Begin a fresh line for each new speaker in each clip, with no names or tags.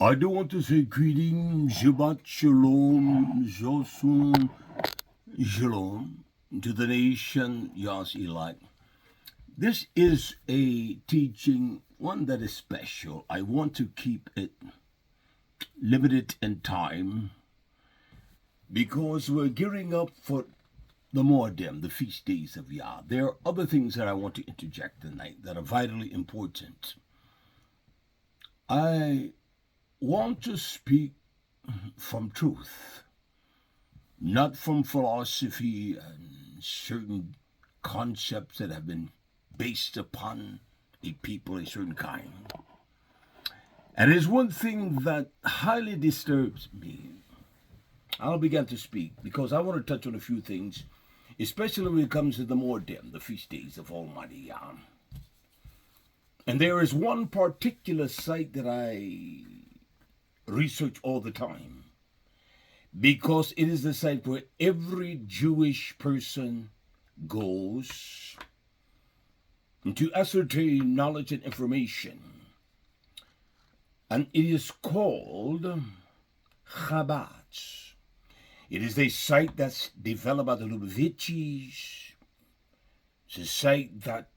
I do want to say greetings, Shabbat Shalom, Josun Shalom, to the nation, Yas elect. This is a teaching, one that is special. I want to keep it limited in time because we're gearing up for the Moedim, the feast days of Yah. There are other things that I want to interject tonight that are vitally important. I want to speak from truth, not from philosophy and certain concepts that have been based upon a people, a certain kind. And it is one thing that highly disturbs me. I'll begin to speak because I want to touch on a few things, especially when it comes to the Moedim, the feast days of Almighty Yah. And there is one particular site that I research all the time because it is the site where every Jewish person goes to ascertain knowledge and information. And it is called Chabad. It is a site that's developed by the Lubavitchis. It's a site that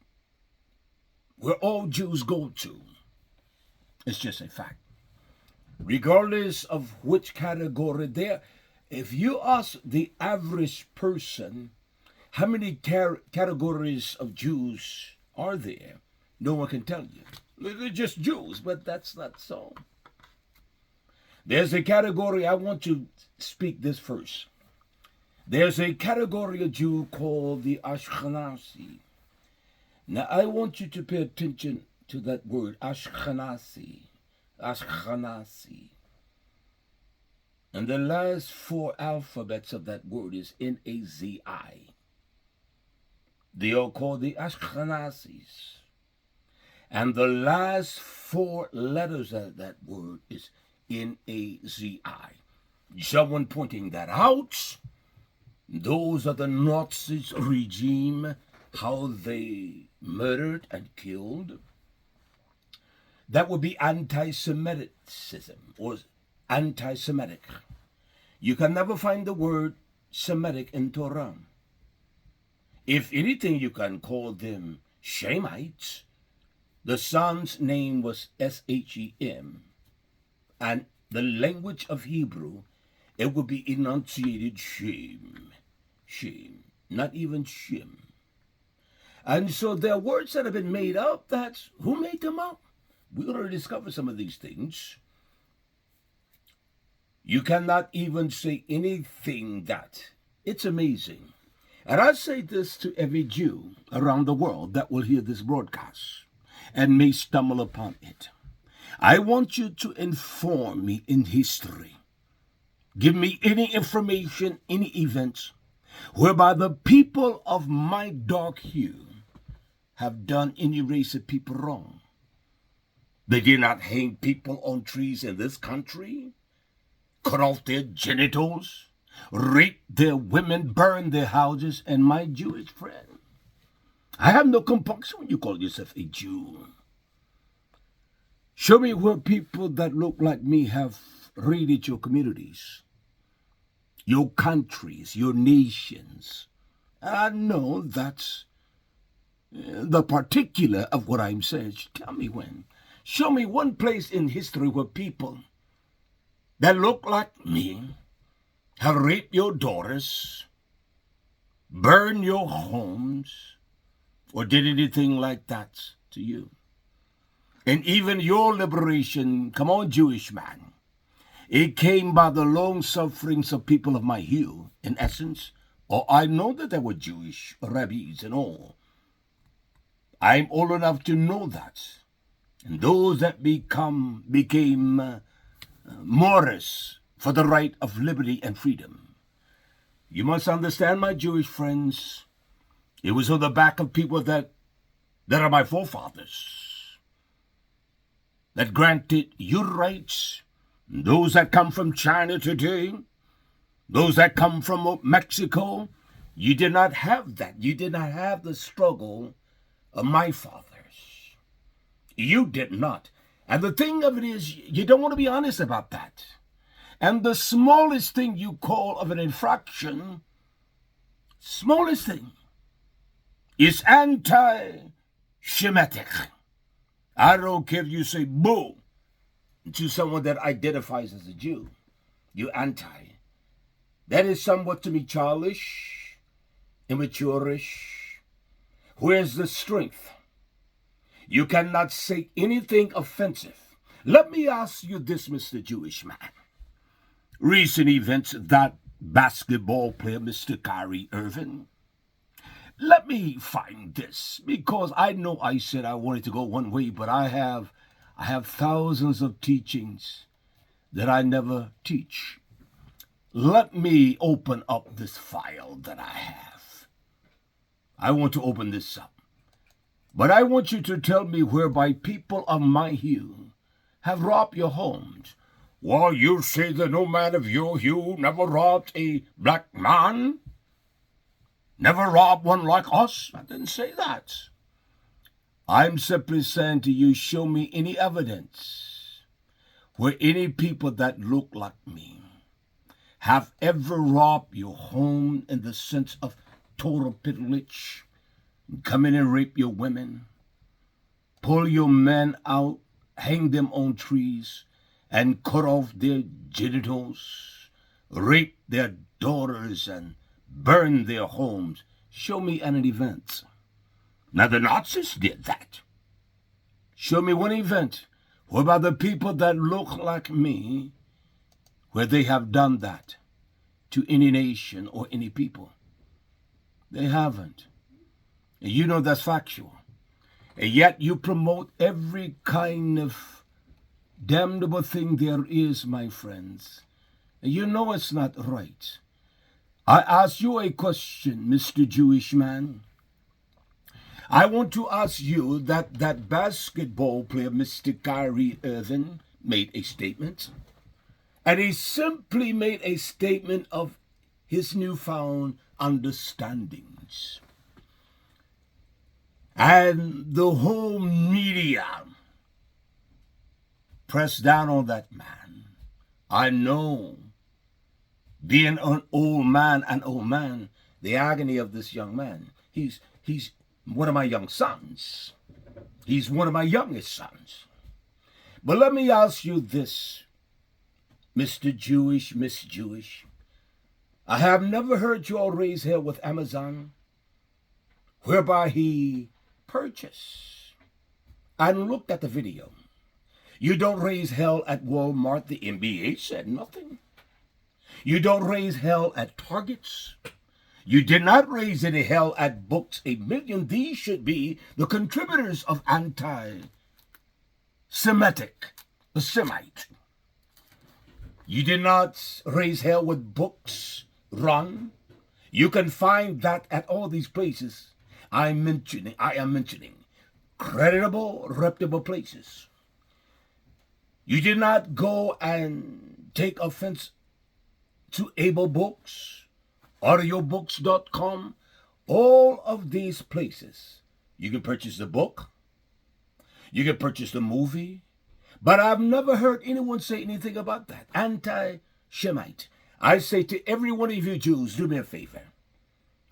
where all Jews go to. It's just a fact. Regardless of which category there, if you ask the average person how many categories of Jews are there, no one can tell you. They're just Jews, but that's not so. There's a category, I want to speak this first. There's a category of Jew called the Ashkenazi. Now, I want you to pay attention to that word, Ashkenazi. Ashkenazi. And the last four alphabets of that word is N-A-Z-I. They are called the Ashkenazis. And the last four letters of that word is N-A-Z-I. Someone pointing that out. Those are the Nazis regime, how they murdered and killed. That would be anti-Semitism or anti-Semitic. You can never find the word Semitic in Torah. If anything, you can call them Shemites. The son's name was S-H-E-M. And the language of Hebrew, it would be enunciated Shem. Shem. Not even Shem. And so there are words that have been made up. That's who made them up? We already discovered some of these things. You cannot even say anything that. It's amazing. And I say this to every Jew around the world that will hear this broadcast and may stumble upon it. I want you to inform me in history. Give me any information, any events, whereby the people of my dark hue have done any race of people wrong. They did not hang people on trees in this country, cut off their genitals, rape their women, burn their houses, and my Jewish friend. I have no compunction when you call yourself a Jew. Show me where people that look like me have raided your communities, your countries, your nations. I know that's the particular of what I'm saying. Tell me when. Show me one place in history where people that look like me have raped your daughters, burned your homes, or did anything like that to you. And even your liberation, come on, Jewish man, it came by the long sufferings of people of my hue, in essence. Or I know that there were Jewish rabbis and all. I'm old enough to know that. And those that became Morris for the right of liberty and freedom. You must understand, my Jewish friends, it was on the back of people that are my forefathers, that granted your rights. Those that come from China today, those that come from Mexico, you did not have that. You did not have the struggle of my fathers. You did not. And the thing of it is, you don't want to be honest about that. And the smallest thing you call of an infraction, smallest thing, is anti-Shemitic. I don't care if you say boo to someone that identifies as a Jew. You're anti. That is somewhat to me childish, immature-ish. Where's the strength? You cannot say anything offensive. Let me ask you this, Mr. Jewish man. Recent events, that basketball player, Mr. Kyrie Irving. Let me find this, because I know I said I wanted to go one way, but I have thousands of teachings that I never teach. Let me open up this file that I have. I want to open this up. But I want you to tell me whereby people of my hue have robbed your homes. Well, you say that no man of your hue never robbed a black man? Never robbed one like us? I didn't say that. I'm simply saying to you, show me any evidence where any people that look like me have ever robbed your home in the sense of total pillage, come in and rape your women, pull your men out, hang them on trees, and cut off their genitals, rape their daughters, and burn their homes. Show me an event. Now, the Nazis did that. Show me one event whereby the people that look like me, where they have done that to any nation or any people. They haven't. And you know that's factual. And yet you promote every kind of damnable thing there is, my friends. And you know it's not right. I ask you a question, Mr. Jewish man. I want to ask you that basketball player, Mr. Kyrie Irving, made a statement. And he simply made a statement of his newfound understandings. And the whole media pressed down on that man. I know, being an old man, the agony of this young man. He's one of my young sons. He's one of my youngest sons. But let me ask you this, Mr. Jewish, Miss Jewish. I have never heard you all raise hell with Amazon, whereby he purchased and looked at the video. You don't raise hell at Walmart. The NBA said nothing. You don't raise hell at Targets. You did not raise any hell at Books A Million. These should be the contributors of anti-Semitic, the Semite. You did not raise hell with Books Run. You can find that at all these places I am mentioning. Creditable, reputable places. You did not go and take offense to Able Books, audiobooks.com, all of these places. You can purchase the book. You can purchase the movie. But I've never heard anyone say anything about that. Anti-Shemite. I say to every one of you Jews, do me a favor.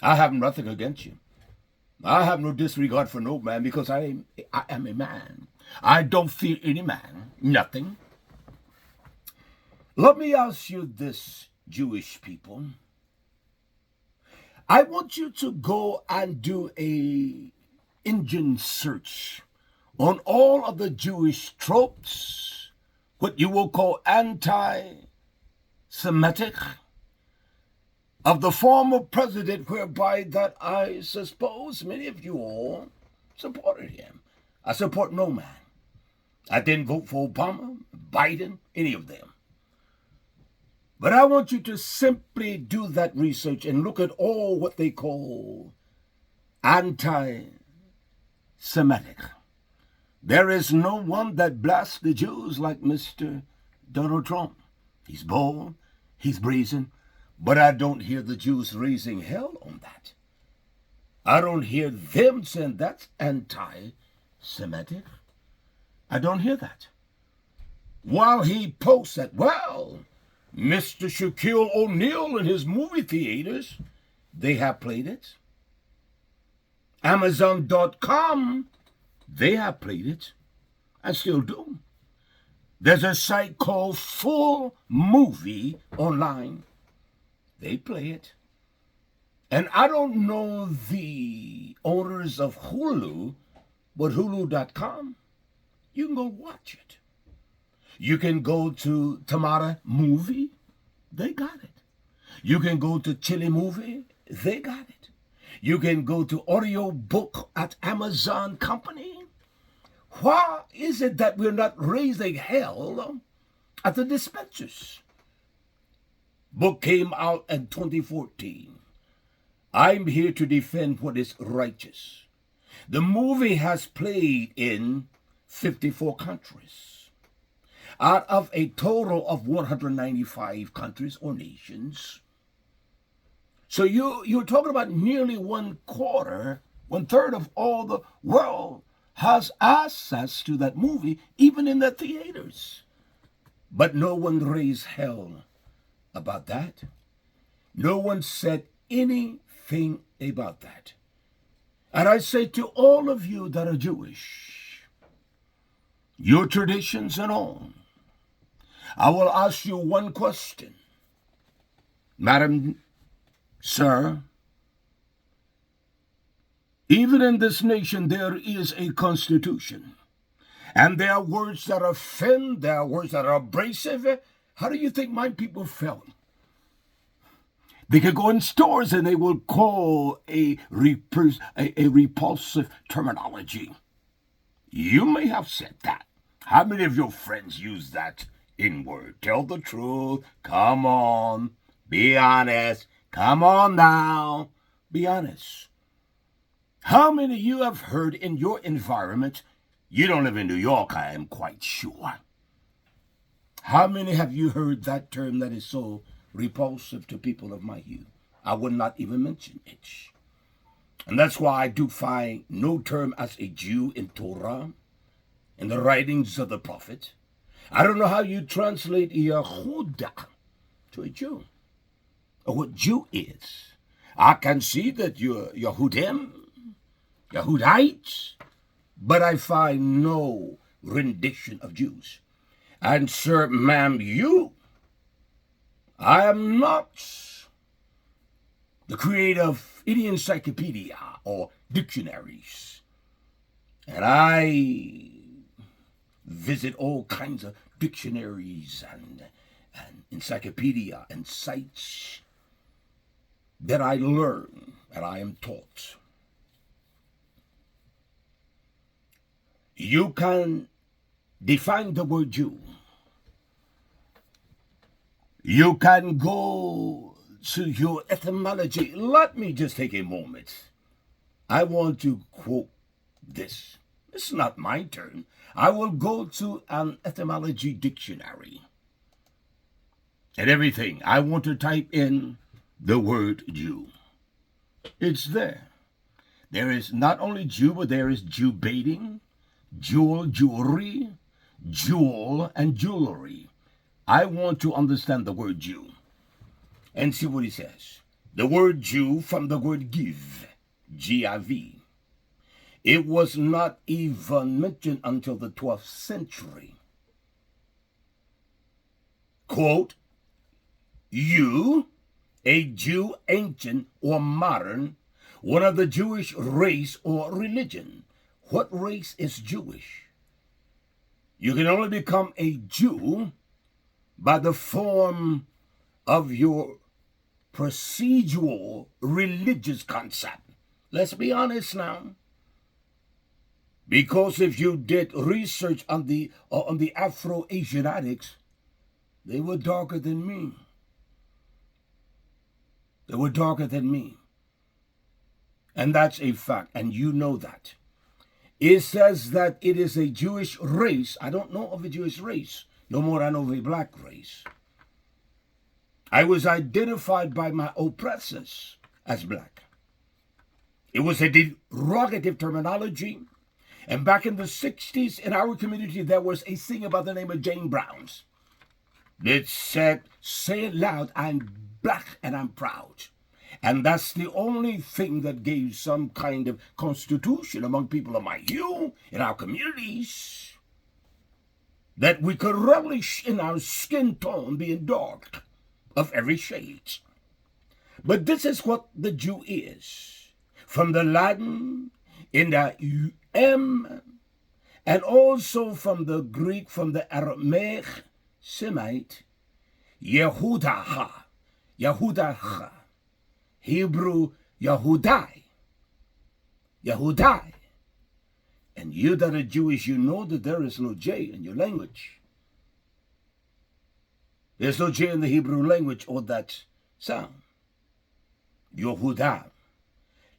I have nothing against you. I have no disregard for no man because I am a man. I don't fear any man. Nothing. Let me ask you this, Jewish people. I want you to go and do a engine search on all of the Jewish tropes, what you will call anti-Semitic, of the former president, whereby that I suppose many of you all supported him. I support no man. I didn't vote for Obama, Biden, any of them. But I want you to simply do that research and look at all what they call anti-Semitic. There is no one that blasts the Jews like Mr. Donald Trump. He's bold, he's brazen, but I don't hear the Jews raising hell on that. I don't hear them saying that's anti-Semitic. I don't hear that. while he posts that, well, Mr. Shaquille O'Neal in his movie theaters, they have played it. Amazon.com, they have played it. I still do. There's a site called Full Movie Online. They play it. And I don't know the owners of Hulu, but Hulu.com, you can go watch it. You can go to Tomato Movie, they got it. You can go to Chili Movie, they got it. You can go to Audio Book at Amazon Company. Why is it that we're not raising hell at the dispensers? Book came out in 2014. I'm here to defend what is righteous. The movie has played in 54 countries. Out of a total of 195 countries or nations. So you're talking about nearly one third of all the world has access to that movie, even in the theaters. But no one raised hell about that. No one said anything about that. And I say to all of you that are Jewish, your traditions and all, I will ask you one question. Madam, sir, even in this nation there is a constitution. And there are words that offend, there are words that are abrasive. How do you think my people felt? They could go in stores and they will call a repulsive terminology. You may have said that. How many of your friends use that N-word? Tell the truth. Come on. Be honest. Come on now. Be honest. How many of you have heard in your environment? You don't live in New York, I am quite sure. How many have you heard that term that is so repulsive to people of my youth? I would not even mention it. And that's why I do find no term as a Jew in Torah, in the writings of the prophet. I don't know how you translate Yehuda to a Jew, or what Jew is. I can see that you're Yehudim, Yehudites, but I find no rendition of Jews. And sir, ma'am, I am not the creator of any encyclopedia or dictionaries. And I visit all kinds of dictionaries and encyclopedia and sites that I learn and I am taught. You can define the word Jew. You can go to your etymology. Let me just take a moment. I want to quote this. It's not my turn. I will go to an etymology dictionary. And everything. I want to type in the word Jew. It's there. There is not only Jew, but there is Jew baiting, jewel, jewelry, jewel, and jewelry. I want to understand the word Jew and see what he says. The word Jew from the word give, G-I-V. It was not even mentioned until the 12th century. Quote, you, a Jew, ancient or modern, one of the Jewish race or religion. What race is Jewish? You can only become a Jew by the form of your procedural religious concept. Let's be honest now. Because if you did research on the Afro-Asiatics, they were darker than me. They were darker than me. And that's a fact, and you know that. It says that it is a Jewish race. I don't know of a Jewish race. No more I know of a black race. I was identified by my oppressors as black. It was a derogative terminology. And back in the 60s, in our community, there was a singer by the name of Jane Browns. It said, say it loud, I'm black and I'm proud. And that's the only thing that gave some kind of constitution among people of my hue in our communities, that we could relish in our skin tone being dark of every shade. But this is what the Jew is. From the Latin, in the U-M, and also from the Greek, from the Aramaic, Semite, Yehudah, Yehudah, Hebrew, Yehudai, Yehudai. And you that are Jewish, you know that there is no J in your language. There's no J in the Hebrew language or that sound. Yehudah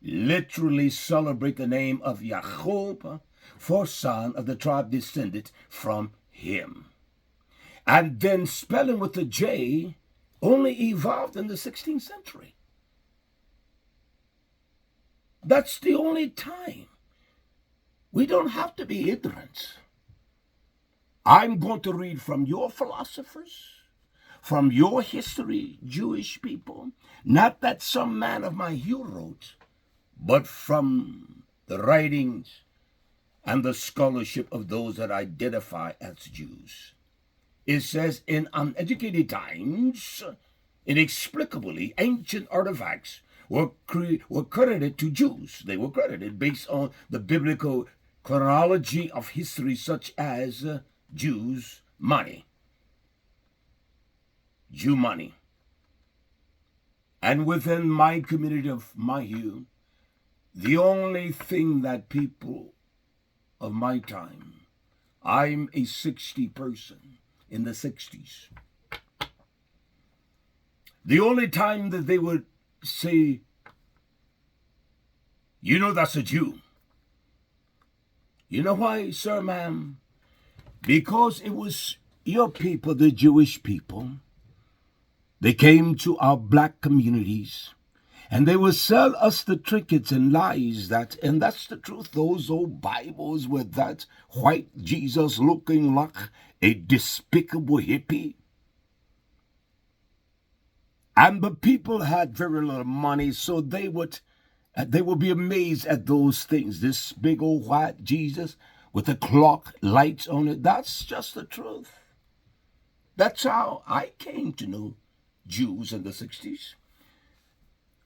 literally celebrate the name of Jacob, for son of the tribe descended from him. And then spelling with the J only evolved in the 16th century. That's the only time. We don't have to be ignorant. I'm going to read from your philosophers, from your history, Jewish people, not that some man of my hue wrote, but from the writings and the scholarship of those that identify as Jews. It says, in uneducated times, inexplicably, ancient artifacts were credited to Jews. They were credited based on the biblical chronology of history, such as Jews' money. Jew money. And within my community of my hue, the only thing that people of my time, I'm a 60 person in the 60s. The only time that they would say, you know, that's a Jew. You know why, sir, ma'am? Because it was your people, the Jewish people. They came to our black communities, and they would sell us the trinkets and lies that, and that's the truth, those old Bibles with that white Jesus looking like a despicable hippie. And the people had very little money, so they would be amazed at those things. This big old white Jesus with the clock lights on it. That's just the truth. That's how I came to know Jews in the 60s.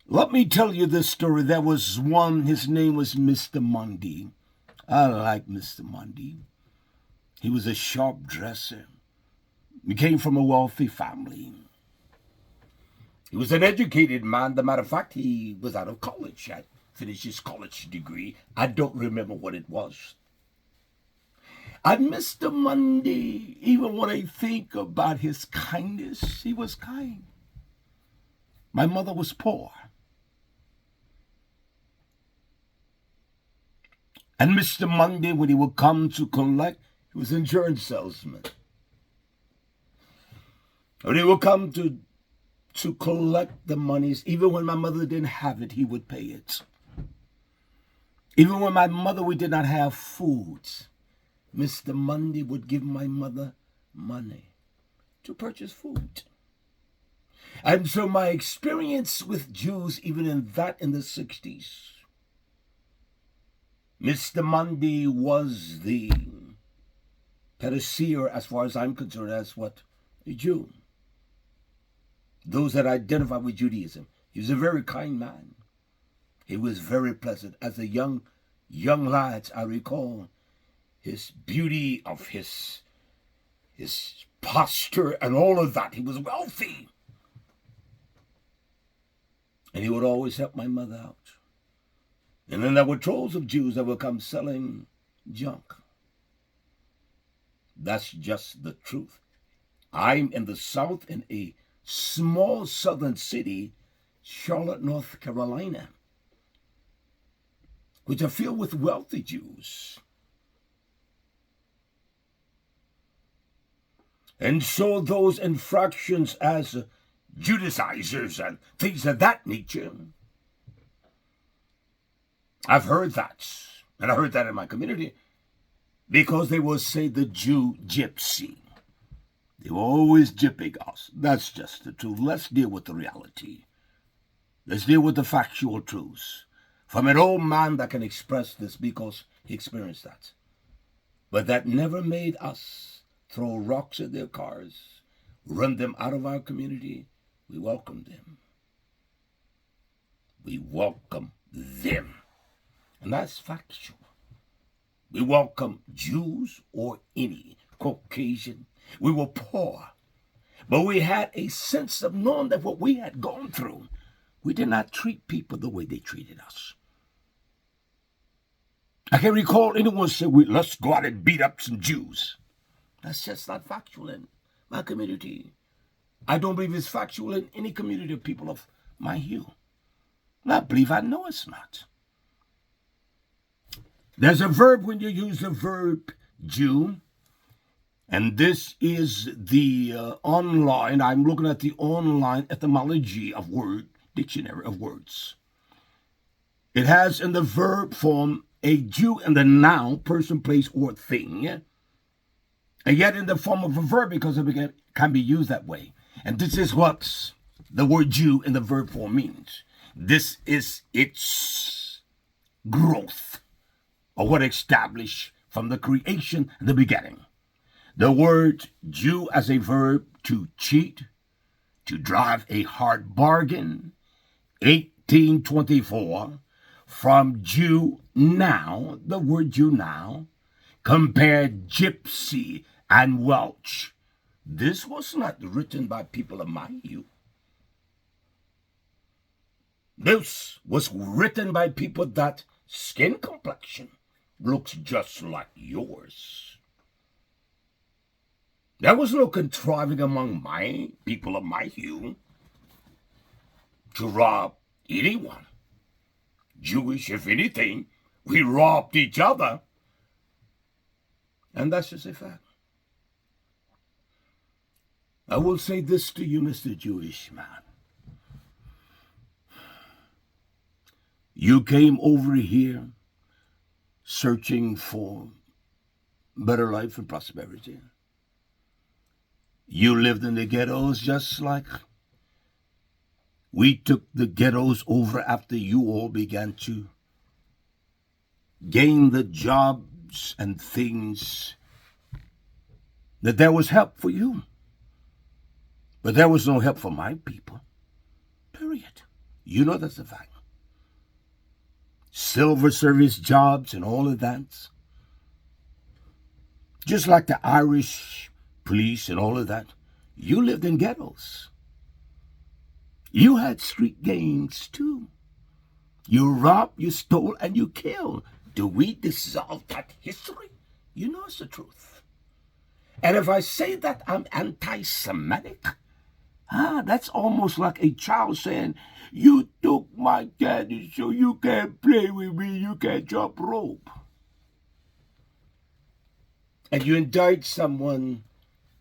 Let me tell you this story. There was one, his name was Mr. Mundy. I like Mr. Mundy. He was a sharp dresser. He came from a wealthy family. He was an educated man. As a matter of fact, he was out of college. Had finished his college degree. I don't remember what it was. And Mr. Mundy, even when I think about his kindness, he was kind. My mother was poor. And Mr. Mundy, when he would come to collect, he was an insurance salesman. When he would come to collect the monies, even when my mother didn't have it, he would pay it. Even when my mother, we did not have food, Mr. Mundy would give my mother money to purchase food. And so my experience with Jews, even in the 60s, Mr. Mundy was the panacea, as far as I'm concerned, as what? A Jew. Those that identify with Judaism. He was a very kind man. He was very pleasant. As a young lad, I recall his beauty of his posture and all of that. He was wealthy. And he would always help my mother out. And then there were trolls of Jews that would come selling junk. That's just the truth. I'm in the South, in a small southern city, Charlotte, North Carolina, which are filled with wealthy Jews. And so those infractions as Judaizers and things of that nature, I've heard that. And I heard that in my community. because they will say the Jew gypsy. They will always gypping us. That's just the truth. Let's deal with the reality. Let's deal with the factual truths. From an old man that can express this because he experienced that. But that never made us throw rocks at their cars, run them out of our community. We welcome them. We welcome them. And that's factual. We welcome Jews or any Caucasian. We were poor, but we had a sense of knowing that what we had gone through, we did not treat people the way they treated us. I can recall anyone say, let's go out and beat up some Jews. That's just not factual in my community. I don't believe it's factual in any community of people of my hue. And I believe I know it's not. There's a verb when you use the verb Jew, and this is the online, I'm looking at the online etymology of word, dictionary of words. It has in the verb form a Jew in the noun, person, place, or thing, and yet in the form of a verb because it can be used that way. And this is what the word Jew in the verb form means. This is its growth, or what established from the creation and the beginning. The word Jew as a verb, to cheat, to drive a hard bargain, 1824, from Jew now, the word Jew now, compared gypsy and Welsh. This was not written by people of my youth. This was written by people that skin complexion looks just like yours. There was no contriving among my people of my hue to rob anyone. Jewish, if anything, we robbed each other. And that's just a fact. I will say this to you, Mr. Jewish man. You came over here searching for better life and prosperity. You lived in the ghettos just like we took the ghettos over after you all began to gain the jobs and things, that there was help for you. But there was no help for my people. Period. You know that's a fact. Silver service jobs and all of that. Just like the Irish police and all of that. You lived in ghettos. You had street gangs too. You robbed, you stole, and you killed. Do we dissolve that history? You know it's the truth. And if I say that I'm anti-Semitic, that's almost like a child saying, you took my candy, so you can't play with me, you can't jump rope. And you indict someone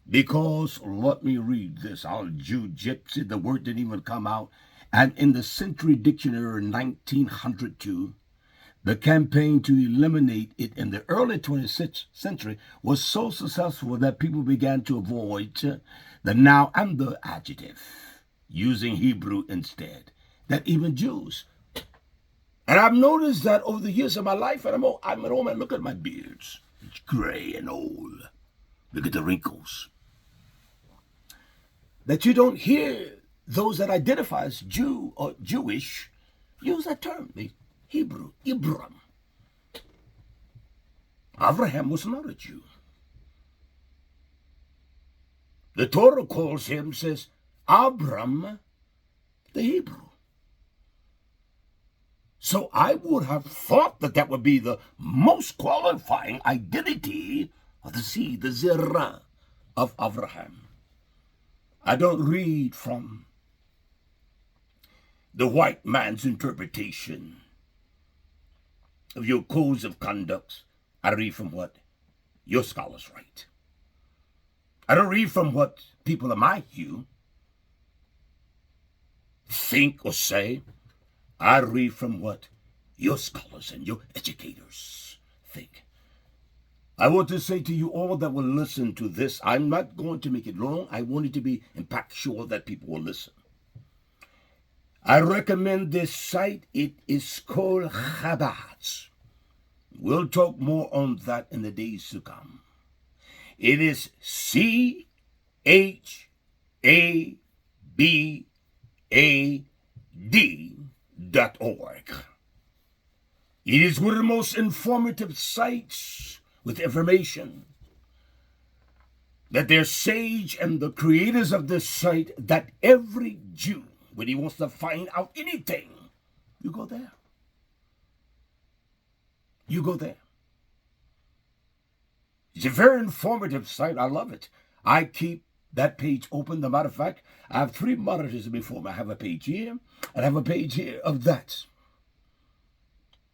because, let me read this, I'll Jew gypsy, the word didn't even come out. And in the Century Dictionary 1902, the campaign to eliminate it in the early 20th century was so successful that people began to avoid the noun and the adjective, using Hebrew instead, that even Jews. And I've noticed that over the years of my life, and I'm an old man, look at my beards. It's gray and old. Look at the wrinkles. That you don't hear those that identify as Jew or Jewish use that term, the Hebrew, Abram. Abraham was not a Jew. The Torah calls him, says, Abram the Hebrew. So I would have thought that that would be the most qualifying identity of the seed, the Zerah of Abraham. I don't read from the white man's interpretation of your codes of conduct. I read from what your scholars write. I don't read from what people of my hue think or say. I read from what your scholars and your educators think. I want to say to you all that will listen to this, I'm not going to make it long. I want it to be impactful that people will listen. I recommend this site. It is called Chabad. We'll talk more on that in the days to come. It is CHABAD.org. It is one of the most informative sites with information that their sage and the creators of this site, that every Jew, when he wants to find out anything, you go there. You go there. It's a very informative site. I love it. I keep that page open. As a matter of fact, I have 3 monitors before me. I have a page here, and I have a page here of that.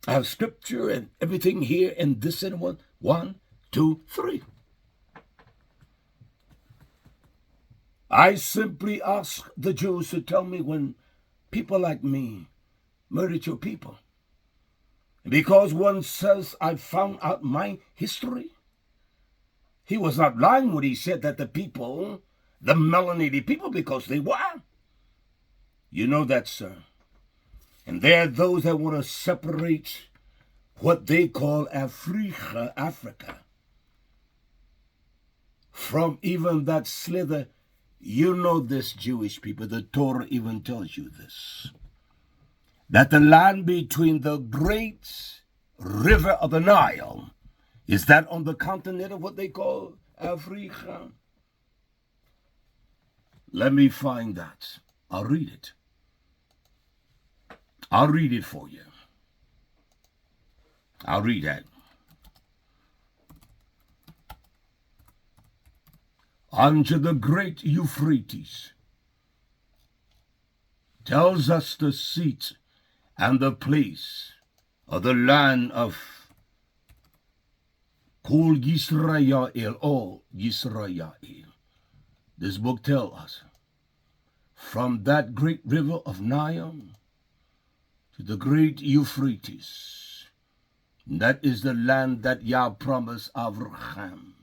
I have scripture and everything here and this and one. 1, 2, 3. I simply ask the Jews to tell me when people like me murdered your people. Because one says I found out my history, he was not lying when he said that the people, the melanated people, because they were. You know that, sir. And there are those that want to separate what they call Africa, from even that slither. You know this, Jewish people, the Torah even tells you this, that the land between the great river of the Nile, is that on the continent of what they call Africa? Let me find that. I'll read it. I'll read it for you. I'll read that. Unto the great Euphrates tells us the seat and the place of the land of Kol Yisrael, all Yisrael. This book tells us from that great river of Nile to the great Euphrates. That is the land that Yah promised Abraham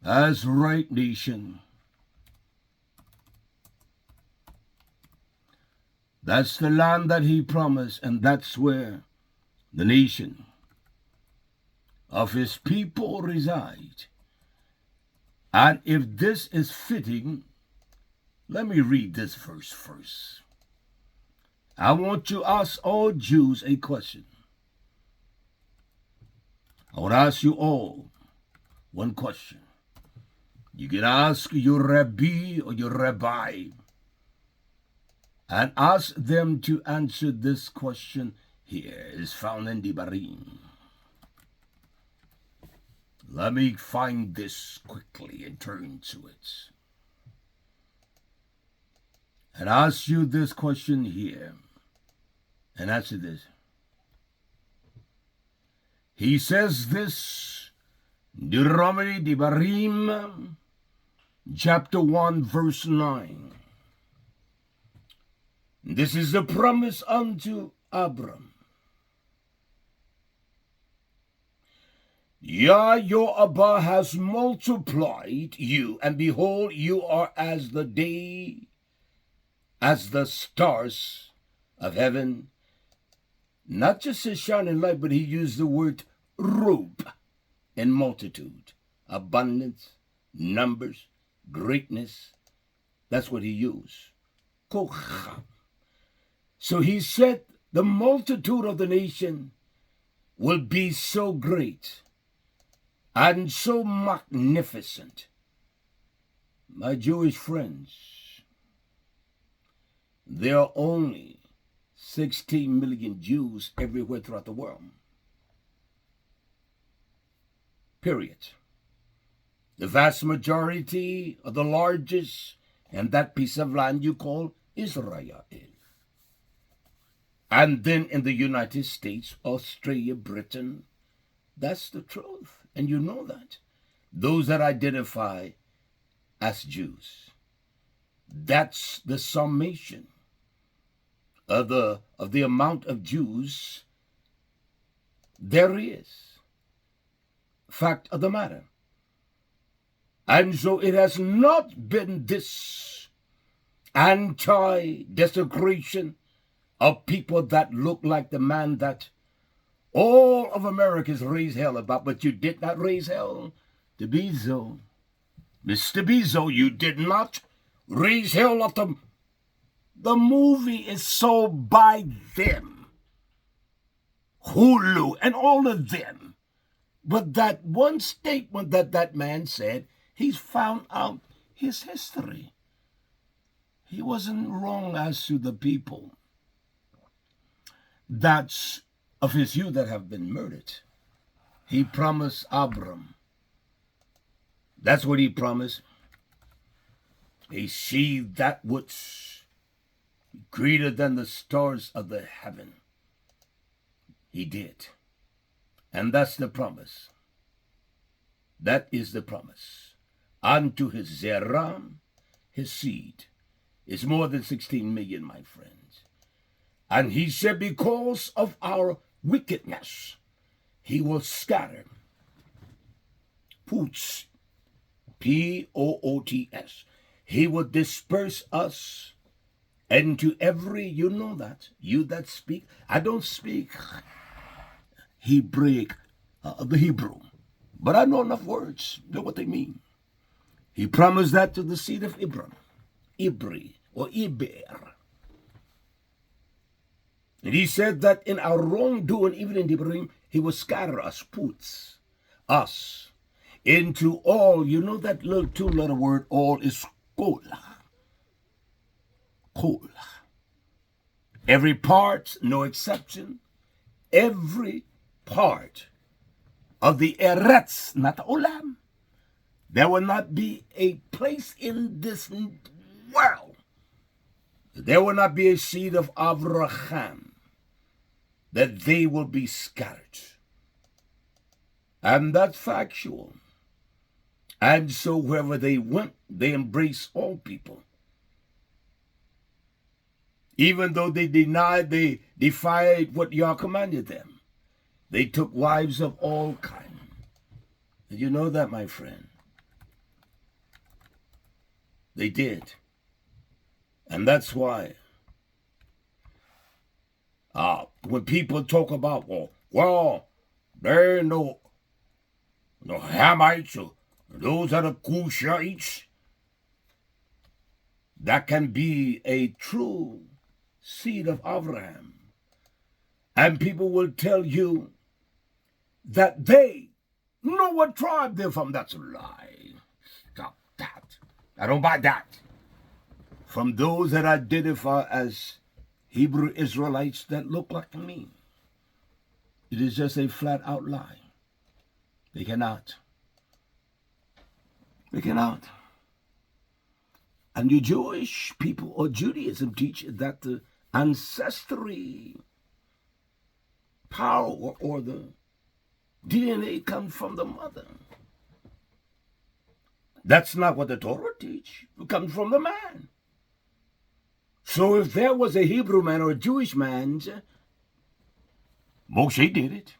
as right nation. That's the land that he promised, and that's where the nation of his people reside. And if this is fitting, let me read this verse first. I want to ask all Jews a question. I want to ask you all one question. You can ask your rabbi or your rabbi and ask them to answer this question here. It's found in ib-ree. Let me find this quickly and turn to it. And ask you this question here. And answer this. He says this, Deuteronomy, ib-ree, chapter 1, verse 9. This is the promise unto Abram. Yah, your Abba, has multiplied you, and behold, you are as the day, as the stars of heaven. Not just a shining light, but he used the word robe in multitude, abundance, numbers, greatness. That's what he used. Kocham. So he said the multitude of the nation will be so great and so magnificent. My Jewish friends, there are only 16 million Jews everywhere throughout the world. Period. The vast majority of the largest and that piece of land you call Israel. And then in the United States, Australia, Britain, that's the truth. And you know that. Those that identify as Jews. That's the summation of the amount of Jews there is. fact of the matter. And so it has not been this anti-desecration of people that look like the man that all of America's raised hell about, but you did not raise hell to Bezo. Mr. Bezo, you did not raise hell of them. The movie is sold by them, Hulu, and all of them. But that one statement that man said, he's found out his history. He wasn't wrong as to the people that's of his youth that have been murdered. He promised Abram. That's what he promised. A seed that which greater than the stars of the heaven. He did. And that's the promise. That is the promise. Unto his Zeram, his seed, is more than 16 million, my friends. And he said, because of our wickedness, he will scatter. Poots, P-O-O-T-S. He will disperse us into every, you know that, you that speak. I don't speak Hebraic, the Hebrew, but I know enough words, know what they mean. He promised that to the seed of Abram, ib-ree, or ib-ree. And he said that in our wrongdoing, even in Hebrew, he will scatter us, puts us into all. You know that little two-letter word, all is kol. Kol. Every part, no exception, every part of the eretz, not olam. There will not be a place in this world. There will not be a seed of Avraham that they will be scattered. And that's factual. And so wherever they went, they embraced all people. Even though they denied, they defied what Yah commanded them. They took wives of all kinds. Did you know that, my friend? They did. And that's why when people talk about, well, there are no Hamites, or those are the Cushites, that can be a true seed of Abraham. And people will tell you that they know what tribe they're from. That's a lie. Stop that. I don't buy that. From those that identify as Hebrew Israelites that look like me, it is just a flat-out lie. They cannot. They cannot. And the Jewish people or Judaism teach that the ancestry power or the DNA comes from the mother. That's not what the Torah teach. It comes from the man. So if there was a Hebrew man or a Jewish man, Moshe did it.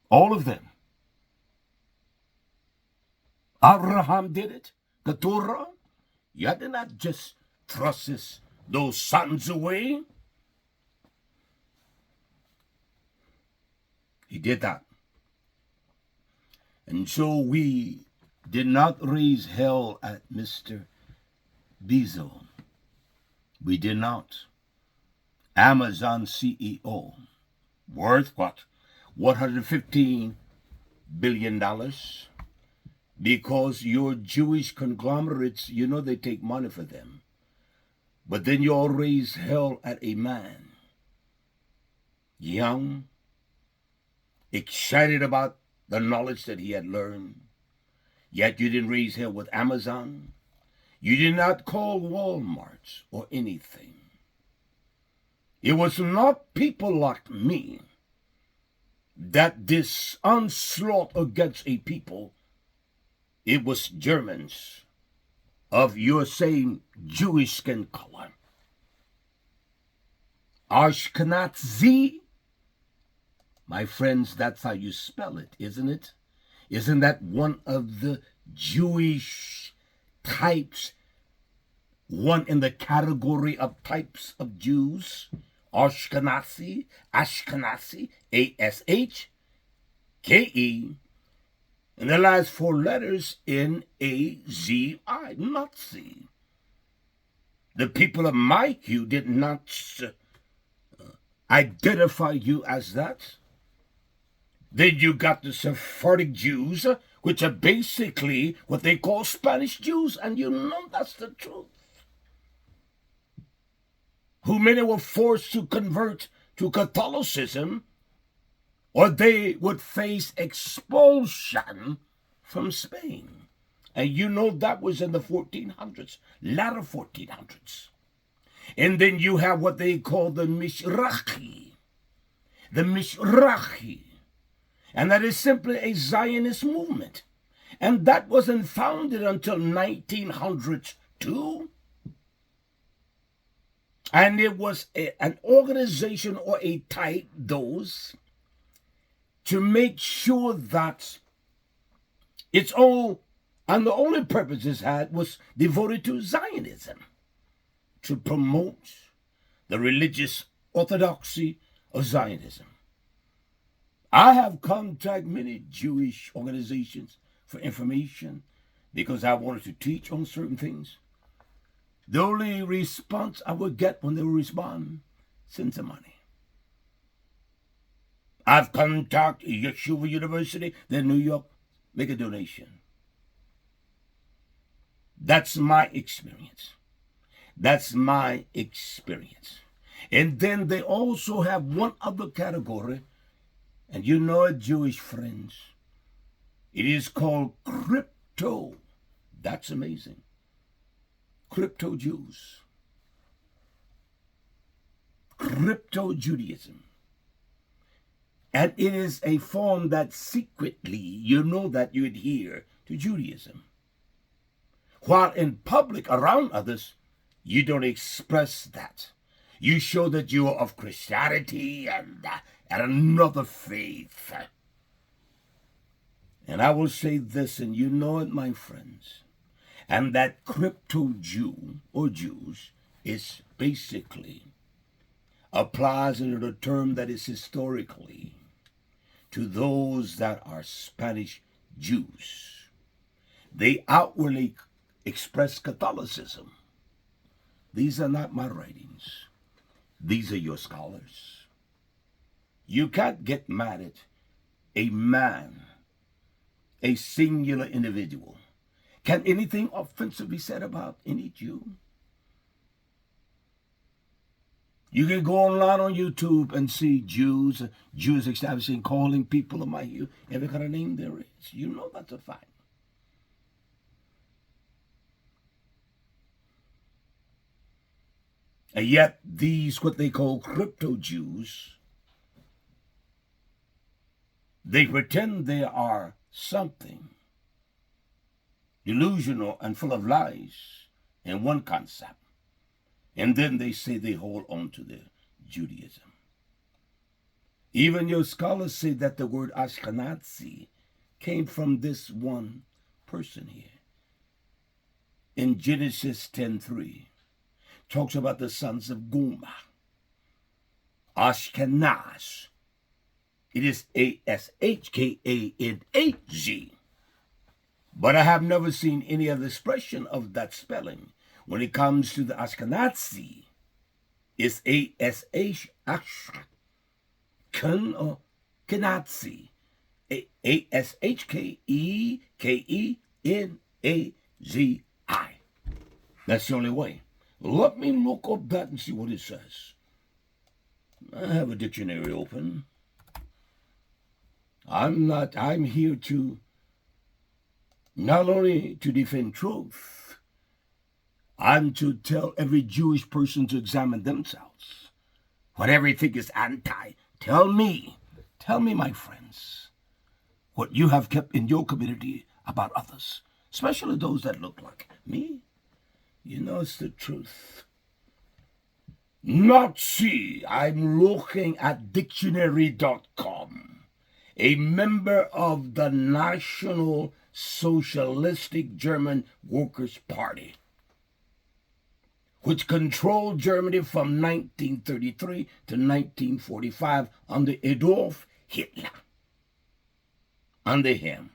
All of them. Abraham did it. The Torah. You did not just thrust those sons away. He did that. And so we did not raise hell at Mr. Bezo. We did not. Amazon CEO, worth what? $115 billion. Because your Jewish conglomerates, you know they take money for them. But then you all raise hell at a man. Young, excited about the knowledge that he had learned. Yet you didn't raise hell with Amazon. You did not call Walmart or anything. It was not people like me that this onslaught against a people, it was Germans of your same Jewish skin color. Ashkenazi, My friends, that's how you spell it, isn't it? Isn't that one of the Jewish types, one in the category of types of Jews? Ashkenazi, Ashke, and the last four letters N-A-Z-I, Nazi. The people of my hue did not identify you as that. Then you got the Sephardic Jews, which are basically what they call Spanish Jews, and you know that's the truth. Who many were forced to convert to Catholicism, or they would face expulsion from Spain. And you know that was in the 1400s, latter 1400s. And then you have what they call the Mishrachi. The Mishrachi. And that is simply a Zionist movement. And that wasn't founded until 1902. And it was an organization or a type, those, to make sure that its own, and the only purpose it had was devoted to Zionism, to promote the religious orthodoxy of Zionism. I have contacted many Jewish organizations for information because I wanted to teach on certain things. The only response I would get when they would respond, send some money. I've contacted Yeshiva University, then New York, make a donation. That's my experience. That's my experience. And then they also have one other category, and you know it, Jewish friends. It is called crypto. That's amazing. Crypto Jews. Crypto Judaism. And it is a form that secretly, you know that you adhere to Judaism. While in public around others, you don't express that. You show that you are of Christianity and another faith. And I will say this, and you know it, my friends, and that crypto Jew or Jews is basically applies under the term that is historically to those that are Spanish Jews. They outwardly express Catholicism. These are not my writings. These are your scholars. You can't get mad at a man, a singular individual. Can anything offensive be said about any Jew? You can go online on YouTube and see Jews establishing, calling people of my hue, every kind of name there is. You know that's a fact. And yet these, what they call crypto Jews, they pretend they are something delusional and full of lies in one concept. And then they say they hold on to their Judaism. Even your scholars say that the word Ashkenazi came from this one person here. In Genesis 10:3, talks about the sons of Gomer. Ashkenaz. It is Ashkanaz. But I have never seen any other expression of that spelling. When it comes to the Ashkenazi, it's A-S-H, Ashken or Kenazi. A-S-H-K-E-K-E-N-A-Z-I. That's the only way. Let me look up that and see what it says. I have a dictionary open. I'm here to not only to defend truth, I'm to tell every Jewish person to examine themselves. When everything is anti, tell me, my friends, what you have kept in your community about others, especially those that look like me. You know it's the truth. Nazi, I'm looking at dictionary.com. A member of the National Socialistic German Workers' Party, which controlled Germany from 1933 to 1945 under Adolf Hitler. Under him,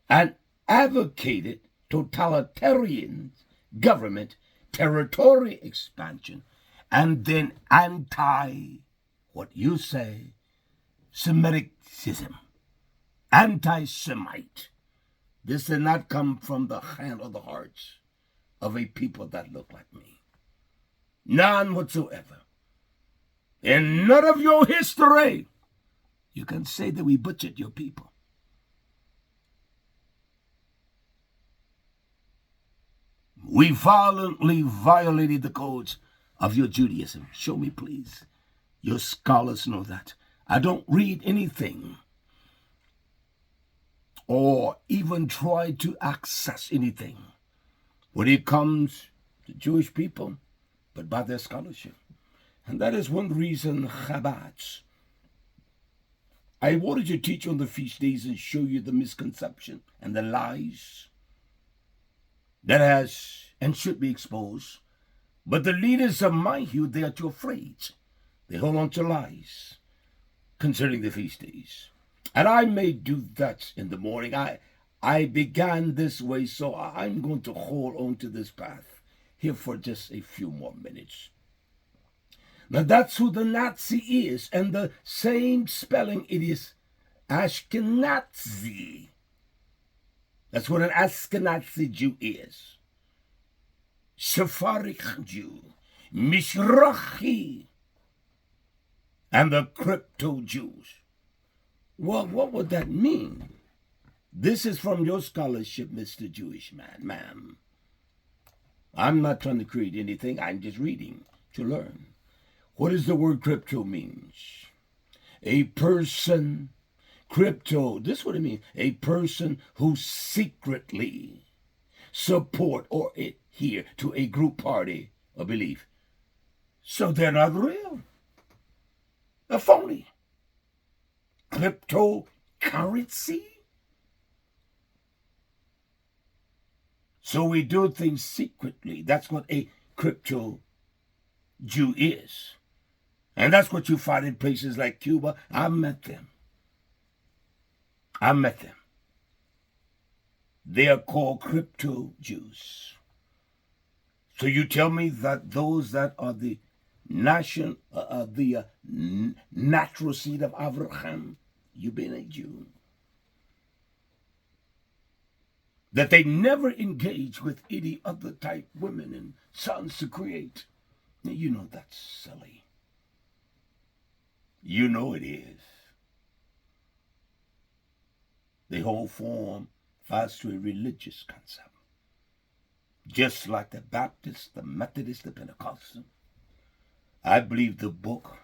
and advocated totalitarian government, territory expansion, and then what you say, Semiticism, anti-Semite. This did not come from the hand or the hearts of a people that look like me. None whatsoever. In none of your history, you can say that we butchered your people. We violently violated the codes of your Judaism. Show me, please. Your scholars know that. I don't read anything or even try to access anything when it comes to Jewish people, but by their scholarship. And that is one reason Chabad. I wanted to teach on the feast days and show you the misconception and the lies that has and should be exposed. But the leaders of my hue, they are too afraid. They hold on to lies concerning the feast days. And I may do that in the morning. I began this way, so I'm going to hold on to this path here for just a few more minutes. Now that's who the Nazi is, and the same spelling, it is Ashkenazi. That's what an Ashkenazi Jew is. Sephardic Jew, Mizrahi, and the crypto Jews. Well, what would that mean? This is from your scholarship, Mr. Jewish man, ma'am. I'm not trying to create anything. I'm just reading to learn. What does the word crypto mean? A person, crypto, this is what it means. A person who secretly support or adhere to a group, party, or belief. So they're not real. They're phony. Cryptocurrency? So we do things secretly. That's what a crypto Jew is. And that's what you find in places like Cuba. I met them. They are called crypto Jews. So you tell me that those that are the natural seed of Abraham, you've been a Jew, that they never engage with any other type women and sons to create. You know that's silly. You know it is. The whole form fast to a religious concept. Just like the Baptist, the Methodist, the Pentecostal. I believe the book,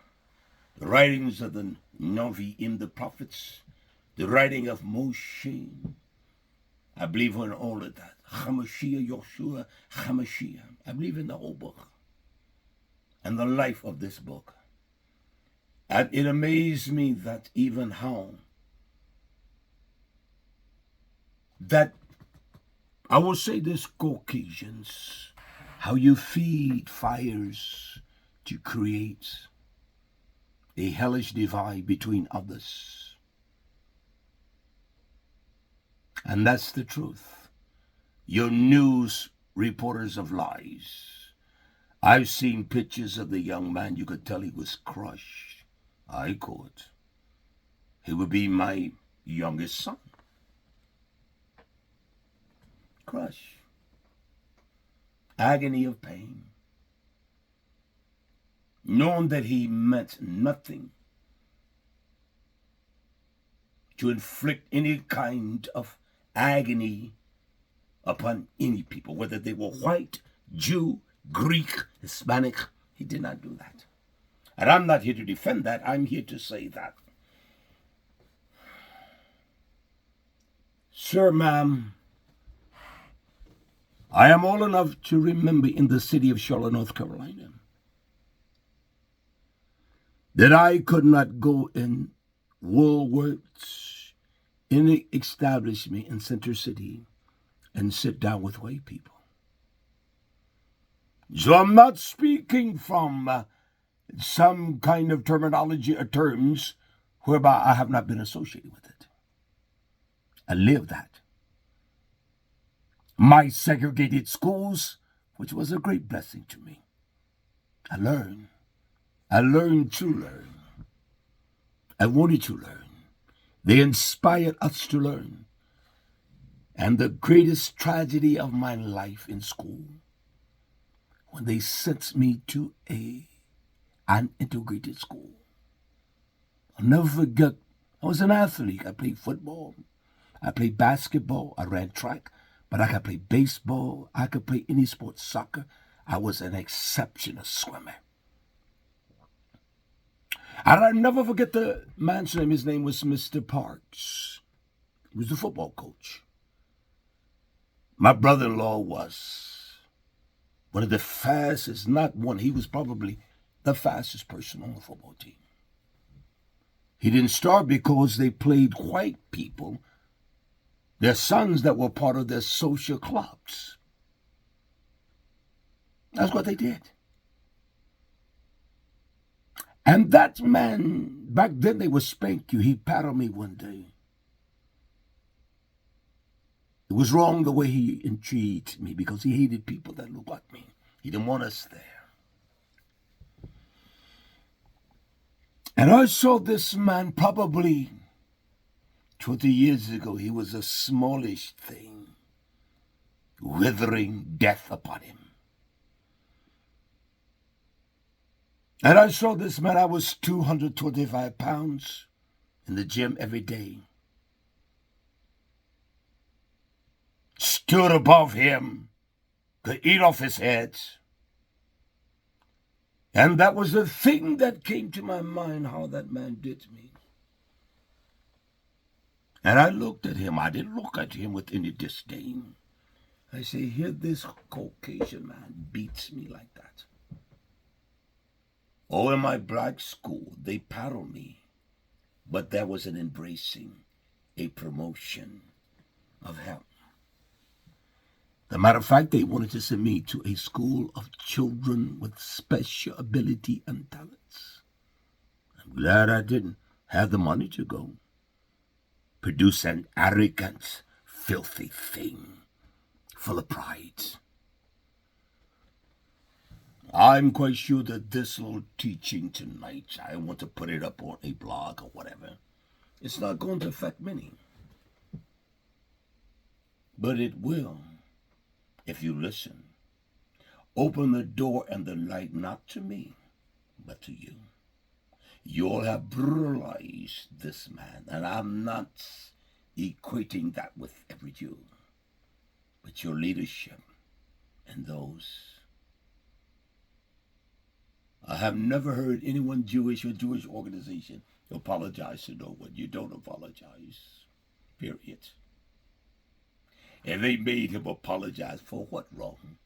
the writings of the Nevi'im, the prophets, the writing of Moshe. I believe in all of that. Hamashiach, Yoshua, Hamashiach. I believe in the whole book and the life of this book. And it amazed me that even how that, I will say this, Caucasians, how you feed fires to create a hellish divide between others. And that's the truth. Your news reporters of lies. I've seen pictures of the young man. You could tell he was crushed. I could. He would be my youngest son. Crushed. Agony of pain. Knowing that he meant nothing to inflict any kind of agony upon any people, whether they were white, Jew, Greek, Hispanic. He did not do that. And I'm not here to defend that. I'm here to say that. Sir, ma'am, I am old enough to remember in the city of Charlotte, North Carolina, that I could not go in Woolworths, any establishment in Center City, and sit down with white people. So I'm not speaking from some kind of terminology or terms whereby I have not been associated with it. I live that. My segregated schools, which was a great blessing to me. I learned. I learned to learn. I wanted to learn. They inspired us to learn. And the greatest tragedy of my life in school, when they sent me to an integrated school. I'll never forget, I was an athlete. I played football. I played basketball. I ran track. But I could play baseball. I could play any sport, soccer. I was an exceptional swimmer. And I'll never forget the man's name. His name was Mr. Parks. He was the football coach. My brother-in-law was one of the fastest, not one, he was probably the fastest person on the football team. He didn't start because they played white people, their sons that were part of their social clubs. That's what they did. And that man, back then they would spank you. He patted me one day. It was wrong the way he treated me because he hated people that looked like me. He didn't want us there. And I saw this man probably 20 years ago. He was a smallish thing, withering death upon him. And I saw this man, I was 225 pounds in the gym every day. Stood above him, could eat off his head. And that was the thing that came to my mind, how that man did me. And I looked at him. I didn't look at him with any disdain. I say, here this Caucasian man beats me like that. Oh, in my black school, they paddled me. But that was an embracing, a promotion of help. As a matter of fact, they wanted to send me to a school of children with special ability and talents. I'm glad I didn't have the money to go. Produce an arrogant, filthy thing, full of pride. I'm quite sure that this little teaching tonight, I want to put it up on a blog or whatever, it's not going to affect many. But it will. If you listen, open the door and the light not to me, but to you. You'll have brutalized this man, and I'm not equating that with every Jew, but your leadership and those. I have never heard anyone Jewish or Jewish organization apologize to no one. You don't apologize, period. And they made him apologize for what wrong?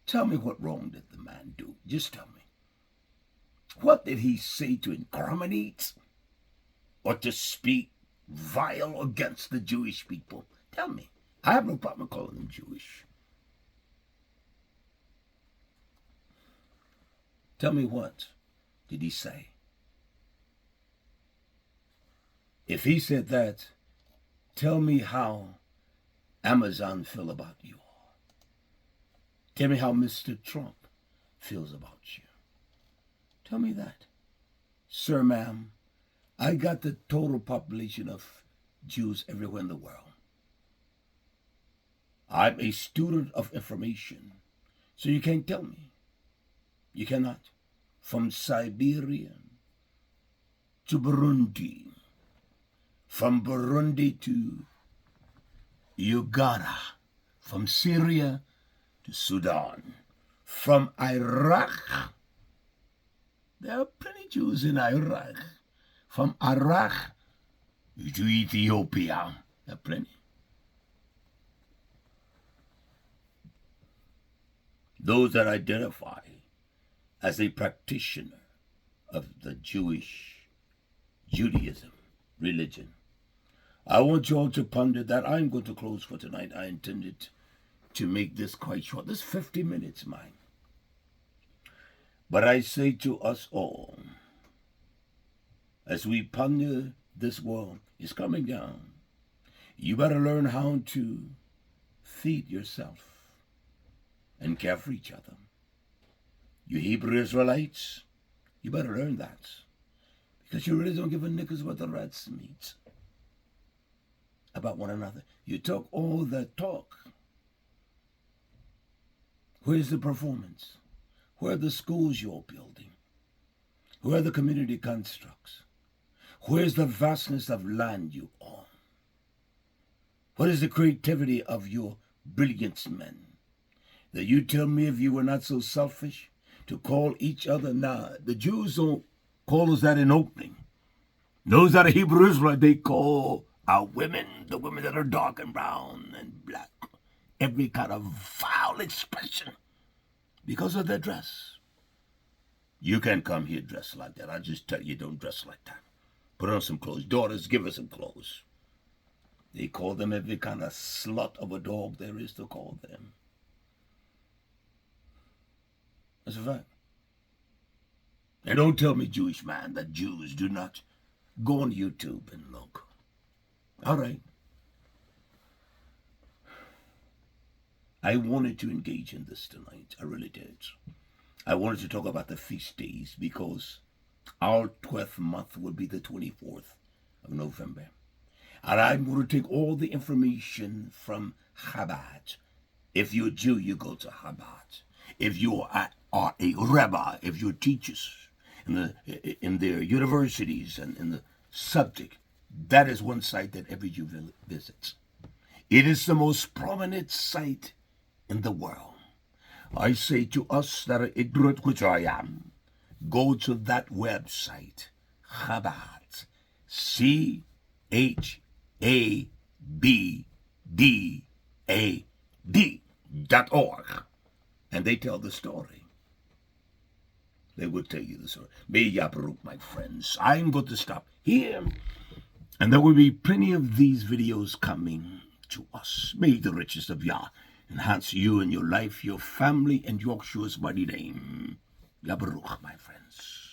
Tell me, what wrong did the man do? Just tell me. What did he say to incriminate or to speak vile against the Jewish people? Tell me. I have no problem calling them Jewish. Tell me, what did he say? If he said that, tell me how Amazon feel about you. Tell me how Mr. Trump feels about you. Tell me that. Sir, ma'am, I got the total population of Jews everywhere in the world. I'm a student of information, so you can't tell me. You cannot. From Siberia to Burundi, from Burundi to Uganda, from Syria to Sudan, from Iraq. There are plenty Jews in Iraq. From Iraq to Ethiopia, there are plenty. Those that identify as a practitioner of the Judaism religion. I want you all to ponder that. I'm going to close for tonight. I intended to make this quite short. This 50 minutes, mine. But I say to us all, as we ponder this world is coming down, you better learn how to feed yourself and care for each other. You Hebrew Israelites, you better learn that, because you really don't give a knickers what the rats meet about one another. You talk all that talk. Where's the performance? Where are the schools you're building? Where are the community constructs? Where's the vastness of land you own? What is the creativity of your brilliant men? That you tell me if you were not so selfish to call each other. Now, the Jews don't call us that in opening. Those that are Hebrew Israelites, they call our women, the women that are dark and brown and black, every kind of foul expression because of their dress. You can't come here dressed like that. I just tell you, don't dress like that. Put on some clothes. Daughters, give us some clothes. They call them every kind of slut of a dog there is to call them. That's a fact. And don't tell me, Jewish man, that Jews do not go on YouTube and look. All right. I wanted to engage in this tonight. I really did. I wanted to talk about the feast days because our 12th month will be the 24th of November. And I'm going to take all the information from Chabad. If you're a Jew, you go to Chabad. If you are a rabbi, if you're teachers in their universities and in the subject, that is one site that every Jew visits. It is the most prominent site in the world. I say to us that are ignorant, which I am, go to that website, Chabad, CHABDAD.org, and they tell the story. They will tell you the story. May Yabaruk, my friends. I'm going to stop here, and there will be plenty of these videos coming to us. May the riches of Yah enhance you and your life, your family, and Yorkshire's mighty name. Yabaruk, my friends.